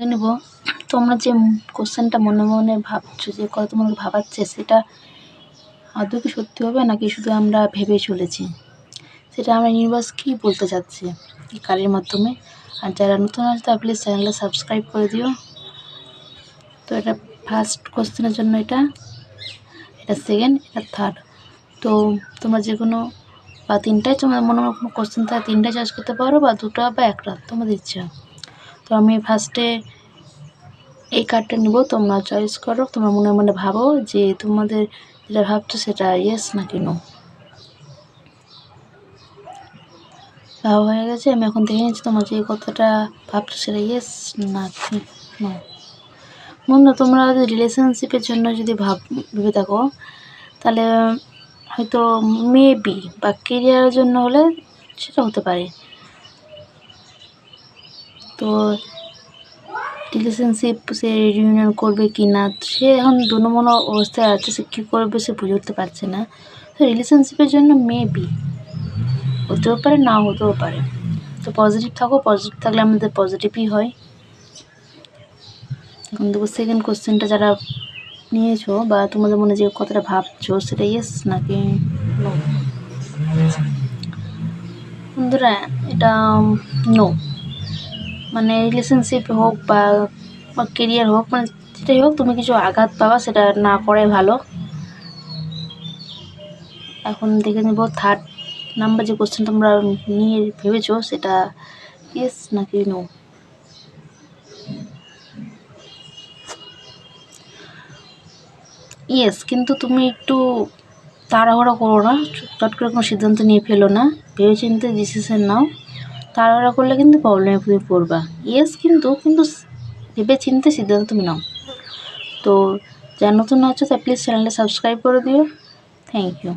নেব তোমরা যে কোশ্চেনটা মনে মনে ভাবছো, যে কথা তোমাকে ভাবাচ্ছে, সেটা আদৌ কি সত্যি হবে নাকি শুধু আমরা ভেবে চলেছি, সেটা আমরা ইউনিভার্স কী বলতে চাচ্ছে এই কাজের মাধ্যমে। আর যারা নতুন আছে তারা প্লিজ চ্যানেলটা সাবস্ক্রাইব করে দিও। তো এটা ফার্স্ট কোশ্চেনের জন্য, এটা সেকেন্ড, এটা থার্ড। তো তোমরা যে কোনো বা তিনটাই, তোমার মনে মনে কোনো কোশ্চেন থাকে তিনটাই চয়েস করতে পারো, বা দুটো বা একটা, তোমাদের ইচ্ছা। তো আমি ফার্স্টে এই কার্ডটা নিব, তোমরা চয়েস করো। তোমরা মনে মনে ভাবো যে তোমাদের যেটা ভাবছো সেটা ইয়েস নাকি নো। ভাবা হয়ে গেছে, আমি এখন দেখে নিচ্ছি তোমার যে কথাটা ভাবছো সেটা ইয়েস নাকি নো। বন্ধু, তোমরা যদি রিলেশনশিপের জন্য যদি ভেবে থাকো, তাহলে হয়তো মেবি বা কেরিয়ারের জন্য হলে সেটা হতে পারে। তো রিলেশনশিপ সে রিউনিয়ন করবে কি না, সে এখন দোনোমনো অবস্থায় আছে, সে কী করবে সে বুঝে উঠতে পারছে না। তো রিলেশনশিপের জন্য মেবি হতেও পারে, নাও হতেও পারে। তো পজিটিভ থাকো, পজিটিভ থাকলে আমাদের পজিটিভই হয়। এখন দেখো সেকেন্ড কোশ্চেনটা যারা নিয়েছো বা তোমাদের মনে যে কথাটা ভাবছো সেটা ইয়েস নাকি নো। বন্ধুরা, এটা নো। মানে রিলেশনশিপ হোক বা কেরিয়ার হোক, মানে যেটাই হোক, তুমি কিছু আঘাত পাবা, সেটা না করাই ভালো। এখন দেখে নেব থার্ড নাম্বার যে কোশ্চেন তোমরা নিয়ে ভেবেছো সেটা ইয়েস নাকি নো। ইয়েস, কিন্তু তুমি একটু তাড়াহুড়ো করো না, চট করে কোনো সিদ্ধান্ত নিয়ে ফেলো না, ভেবেচিন্তে ডিসিশন নাও। তাড়াহুড়া করলে কিন্তু প্রবলেমে তুমি পড়বা। ইয়েস, কিন্তু ভেবেচিন্তে সিদ্ধান্ত তুমি নাও। তো যারা নতুন আছো তা প্লিজ চ্যানেলটা সাবস্ক্রাইব করে দিও। Thank you.